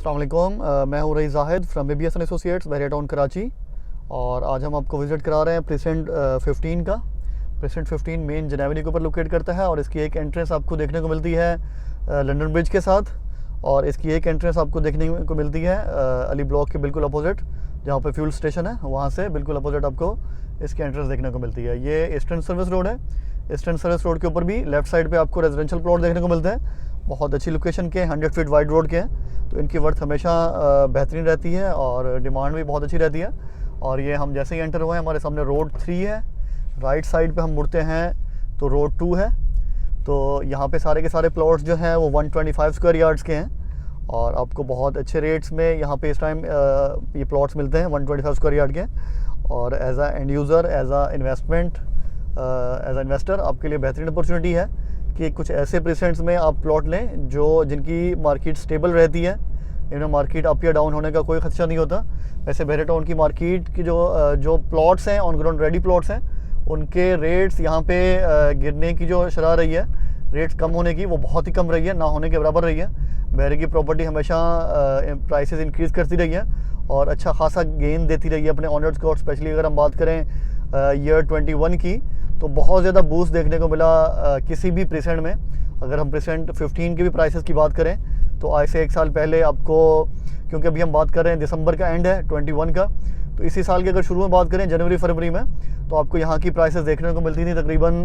अस्सलाम वालेकुम। मैं हूँ Raees Zahid from BBS and associates Bahria town Karachi. और आज हम आपको विज़िट करा रहे हैं प्रेसेंट 15 का। प्रेसेंट 15 मेन जनवरी के ऊपर लोकेट करता है और इसकी एक एंट्रेंस आपको देखने को मिलती है लंदन ब्रिज के साथ। और इसकी एक एंट्रेंस आपको देखने को मिलती है अली ब्लॉक के बिल्कुल अपोजिट, जहाँ पे फ्यूल स्टेशन है वहाँ से बिल्कुल अपोजिट आपको इसकी एंट्रेंस देखने को मिलती है। ये ईस्टर्न सर्विस रोड है। ईस्टर्न सर्विस रोड के ऊपर भी लेफ्ट साइड पे आपको रेजिडेंशियल प्लॉट देखने को मिलते हैं। बहुत अच्छी लोकेशन के 100 फीट वाइड रोड के हैं, तो इनकी वर्थ हमेशा बेहतरीन रहती है और डिमांड भी बहुत अच्छी रहती है। और ये हम जैसे ही एंटर हुए हमारे सामने रोड 3 है। राइट साइड पे हम मुड़ते हैं तो रोड 2 है। तो यहाँ पे सारे के सारे प्लॉट्स जो हैं वो 125 स्क्वायर यार्ड्स के हैं और आपको बहुत अच्छे रेट्स में यहाँ पे इस टाइम ये प्लॉट्स मिलते हैं 125 स्क्वायर यार्ड के। और as a end user, as a investment, as a investor आपके लिए बेहतरीन अपॉर्चुनिटी है कि कुछ ऐसे प्रेसेंट्स में आप प्लॉट लें जिनकी मार्केट स्टेबल रहती है। इनमें मार्केट अप या डाउन होने का कोई खदशा नहीं होता। वैसे बहरिया टाउन की मार्केट की जो प्लॉट्स हैं, ऑन ग्राउंड रेडी प्लॉट्स हैं, उनके रेट्स यहाँ पे गिरने की जो शरह रही है, रेट्स कम होने की, वो बहुत ही कम रही है, ना होने के बराबर रही है। बहरे की प्रॉपर्टी हमेशा प्राइसेस इंक्रीज़ करती रही है और अच्छा खासा गेन देती रही है अपने ऑनर्स को। और स्पेशली अगर हम बात करें ईयर 21 की, तो बहुत ज़्यादा बूस्ट देखने को मिला किसी भी प्रेसेंट में। अगर हम प्रेसेंट 15 की भी प्राइसेस की बात करें तो आज से 1 साल पहले आपको, क्योंकि अभी हम बात कर रहे हैं दिसंबर का एंड है 21 का, तो इसी साल की अगर शुरू में बात करें जनवरी फरवरी में, तो आपको यहाँ की प्राइसेस देखने को मिलती थी तकरीबन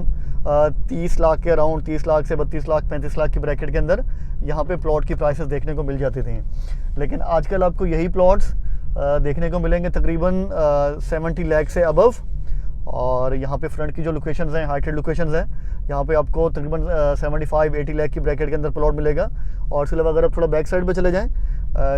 30 लाख के अराउंड, 30 लाख से 32 लाख 35 लाख की ब्रैकेट के अंदर यहाँ पे प्लॉट की प्राइसेस देखने को मिल जाती थी। लेकिन आजकल आपको यही प्लॉट्स देखने को मिलेंगे तकरीबन 70 लाख से अबव। और यहाँ पे फ्रंट की जो लोकेशंस हैं, हाइटेड लोकेशंस हैं, यहाँ पे आपको तकरीबन 75-80 लाख की ब्रैकेट के अंदर प्लॉट मिलेगा। और इसके अलावा अगर आप थोड़ा बैक साइड पे चले जाएं,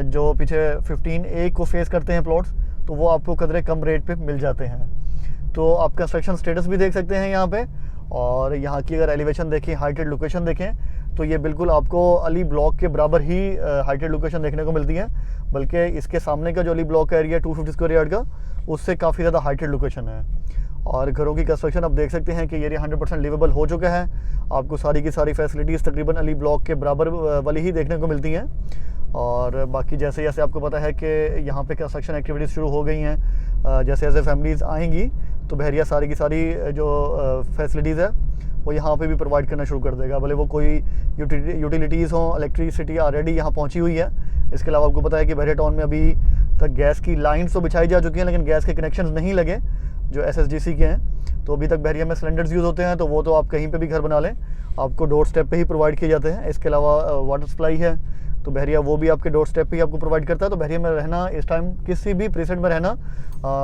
जो पीछे 15A को फेस करते हैं प्लॉट्स, तो वो आपको कदरे कम रेट पे मिल जाते हैं। तो आप कंस्ट्रक्शन स्टेटस भी देख सकते हैं यहाँ पे। और यहाँ की अगर एलिवेशन देखें, हाइटेड लोकेशन देखें, तो ये बिल्कुल आपको अली ब्लॉक के बराबर ही हाइटेड लोकेशन देखने को मिलती है। बल्कि इसके सामने का जो अली ब्लॉक का एरिया 250 स्क्वायर यार्ड का, उससे काफ़ी ज़्यादा हाइटेड लोकेशन है। और घरों की कंस्ट्रक्शन आप देख सकते हैं कि ये एरिया 100% लिवेबल हो चुका है। आपको सारी की सारी फैसिलिटीज़ तकरीबन अली ब्लॉक के बराबर वाली ही देखने को मिलती हैं। और बाकी जैसे जैसे आपको पता है कि यहाँ पे कंस्ट्रक्शन एक्टिविटीज़ शुरू हो गई हैं, जैसे जैसे फैमिलीज़ आएंगी तो बहरिया सारी की सारी जो फैसिलिटीज़ है वो यहाँ पे भी प्रोवाइड करना शुरू कर देगा। भले वो कोई यूटिलिटीज़ हों, इलेक्ट्रिसिटी ऑलरेडी यहाँ पहुँची हुई है। इसके अलावा आपको पता है कि बहरिया टाउन में अभी तक गैस की लाइन्स तो बिछाई जा चुकी हैं, लेकिन गैस के कनेक्शन नहीं लगे जो SSGC के हैं। तो अभी तक बहरिया में सिलेंडर्स यूज़ होते हैं, तो वो तो आप कहीं पे भी घर बना लें, आपको डोर स्टेप पे ही प्रोवाइड किए जाते हैं। इसके अलावा वाटर सप्लाई है, तो बहरिया वो भी आपके डोर स्टेप पे ही आपको प्रोवाइड करता है। तो बहरिया में रहना इस टाइम, किसी भी प्रेसेंट में रहना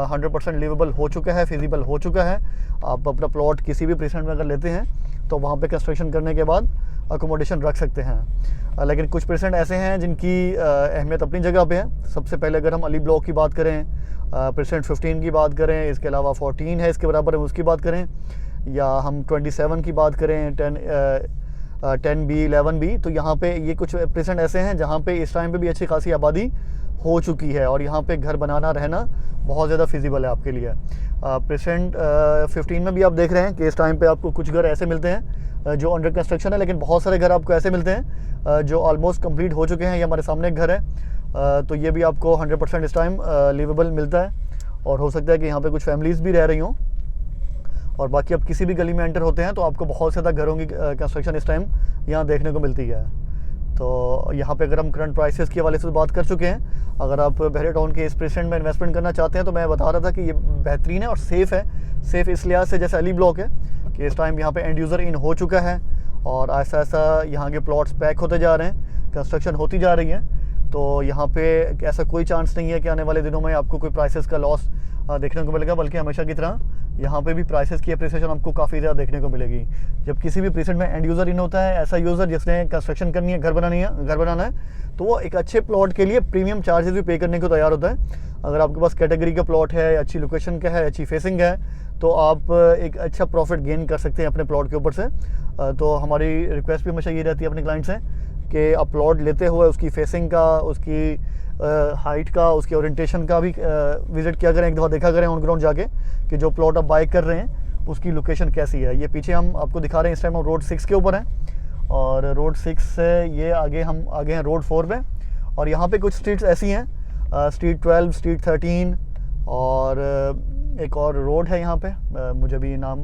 100% लिवेबल हो चुका है, फिजिबल हो चुका है। आप अपना प्लॉट किसी भी प्रेसेंट में अगर लेते हैं तो वहाँ पे कंस्ट्रक्शन करने के बाद अकोमोडेशन रख सकते हैं। लेकिन कुछ प्रेसेंट ऐसे हैं जिनकी अहमियत अपनी जगह पे है। सबसे पहले अगर हम अली ब्लॉक की बात करें, प्रेसेंट 15 की बात करें, इसके अलावा 14 है इसके बराबर, हम उसकी बात करें, या हम 27 की बात करें, 10B 11B, तो यहाँ पे ये कुछ प्रेसेंट ऐसे हैं जहाँ पे इस टाइम पे भी अच्छी खासी आबादी हो चुकी है और यहाँ पे घर बनाना रहना बहुत ज़्यादा फिजिबल है आपके लिए। प्रेसेंट 15 में भी आप देख रहे हैं कि इस टाइम पे आपको कुछ घर ऐसे मिलते हैं जो अंडर कंस्ट्रक्शन है, लेकिन बहुत सारे घर आपको ऐसे मिलते हैं जो ऑलमोस्ट कंप्लीट हो चुके हैं। ये हमारे सामने एक घर है, तो ये भी आपको 100% इस टाइम लिवेबल मिलता है। और हो सकता है कि यहाँ पे कुछ फैमिलीज़ भी रह रही हों। और बाकी आप किसी भी गली में एंटर होते हैं तो आपको बहुत ज़्यादा घरों की कंस्ट्रक्शन इस टाइम यहाँ देखने को मिलती है। तो यहाँ पे अगर हम करंट प्राइसेस के हवाले से बात कर चुके हैं, अगर आप बहरिया टाउन के इस प्रेसेंट में इन्वेस्टमेंट करना चाहते हैं, तो मैं बता रहा था कि ये बेहतरीन है और सेफ़ है। सेफ़ इस लिहाज से जैसे अली ब्लॉक है कि इस टाइम यहाँ पे एंड यूज़र इन हो चुका है और ऐसा ऐसा यहाँ के प्लॉट्स पैक होते जा रहे हैं, कंस्ट्रक्शन होती जा रही है। तो यहाँ पे ऐसा कोई चांस नहीं है कि आने वाले दिनों में आपको कोई प्राइसेस का लॉस देखने को मिलेगा, बल्कि हमेशा की तरह यहाँ पे भी प्राइसेस की अप्रिसिएशन आपको काफ़ी ज़्यादा देखने को मिलेगी। जब किसी भी प्रेसेंट में एंड यूज़र इन होता है, ऐसा यूज़र जिसने कंस्ट्रक्शन करनी है, घर बनाना है, तो वो एक अच्छे प्लॉट के लिए प्रीमियम चार्जेस भी पे करने को तैयार होता है। अगर आपके पास कैटेगरी का प्लॉट है, अच्छी लोकेशन का है, अच्छी फेसिंग है, तो आप एक अच्छा प्रॉफिट गेन कर सकते हैं अपने प्लॉट के ऊपर से। तो हमारी रिक्वेस्ट भी हमेशा ये रहती है अपने क्लाइंट से कि आप प्लॉट लेते हुए उसकी फेसिंग का, उसकी हाइट का, उसके ओरिएंटेशन का भी विज़िट किया करें, एक दफ़ा देखा करें ऑन ग्राउंड जाके कि जो प्लॉट आप बाय कर रहे हैं उसकी लोकेशन कैसी है। ये पीछे हम आपको दिखा रहे हैं, इस टाइम हम रोड 6 के ऊपर हैं और रोड 6 से ये आगे हम आगे हैं रोड 4 पे। और यहाँ पे कुछ स्ट्रीट्स ऐसी हैं, स्ट्रीट 12, स्ट्रीट 13 और एक और रोड है यहाँ पे, मुझे भी नाम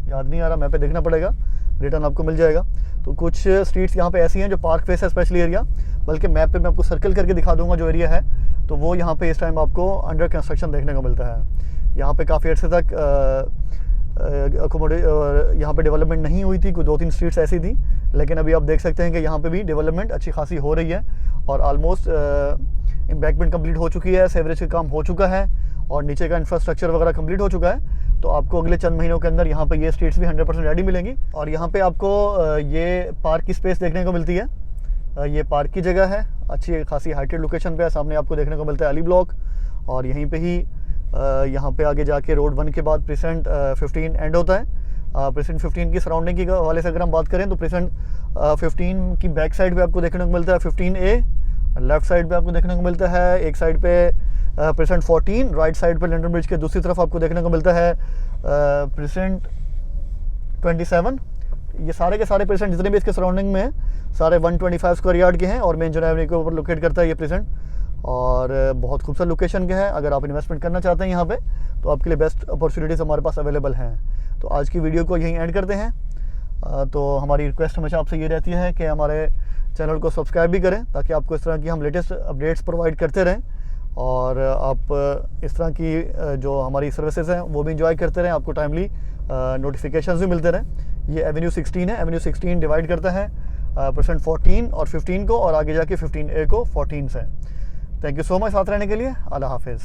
याद नहीं आ रहा, मैप पे देखना पड़ेगा, रिटर्न आपको मिल जाएगा। तो कुछ स्ट्रीट्स यहाँ पे ऐसी हैं जो पार्क फेस है स्पेशली एरिया, बल्कि मैप पे मैं आपको सर्कल करके दिखा दूंगा जो एरिया है, तो वो यहाँ पे इस टाइम आपको अंडर कंस्ट्रक्शन देखने को मिलता है। यहाँ पे काफ़ी अर्से तक यहाँ पे डेवलपमेंट नहीं हुई थी, कोई 2-3 स्ट्रीट्स ऐसी थी, लेकिन अभी आप देख सकते हैं कि यहाँ पे भी डेवलपमेंट अच्छी खासी हो रही है और ऑलमोस्ट एम्बैंकमेंट कंप्लीट हो चुकी है, सीवरेज का काम हो चुका है और नीचे का इंफ्रास्ट्रक्चर वगैरह कंप्लीट हो चुका है। तो आपको अगले चंद महीनों के अंदर यहाँ पे ये स्ट्रीट्स भी 100% रेडी मिलेंगी। और यहाँ पे आपको ये पार्क की स्पेस देखने को मिलती है, ये पार्क की जगह है, अच्छी खासी हाइटेड लोकेशन पे है। सामने आपको देखने को मिलता है अली ब्लॉक और यहीं पे ही यहाँ पे आगे जाके रोड 1 के बाद प्रेसेंट 15 एंड होता है। प्रेसेंट 15 की सराउंडिंग की हवाले से अगर हम बात करें तो प्रेसेंट 15 की बैक साइड पे आपको देखने को मिलता है 15A, लेफ्ट साइड पे आपको देखने को मिलता है, एक साइड पे प्रेसेंट 14, राइट साइड पे लंदन ब्रिज के दूसरी तरफ आपको देखने को मिलता है प्रेसेंट 27। ये सारे के सारे प्रेसेंट जितने भी इसके सराउंडिंग में हैं सारे 125 स्क्वायर यार्ड के हैं और मेन जनवरी के ऊपर लोकेट करता है ये प्रेसेंट, और बहुत खूबसूरत लोकेशन के हैं। अगर आप इन्वेस्टमेंट करना चाहते हैं यहाँ पे तो आपके लिए बेस्ट अपॉर्चुनिटीज़ हमारे पास अवेलेबल हैं। तो आज की वीडियो को यहीं एंड करते हैं। तो हमारी रिक्वेस्ट हमेशा आपसे ये रहती है कि हमारे चैनल को सब्सक्राइब भी करें ताकि आपको इस तरह की हम लेटेस्ट अपडेट्स प्रोवाइड करते रहें और आप इस तरह की जो हमारी सर्विसेज हैं वो भी इंजॉय करते रहें, आपको टाइमली नोटिफिकेशंस भी मिलते रहें। ये एवेन्यू 16 है, एवेन्यू 16 डिवाइड करता है परसेंट 14 और 15 को और आगे जाके 15A को 14 से। थैंक यू सो मच साथ रहने के लिए। अल्लाह हाफिज़।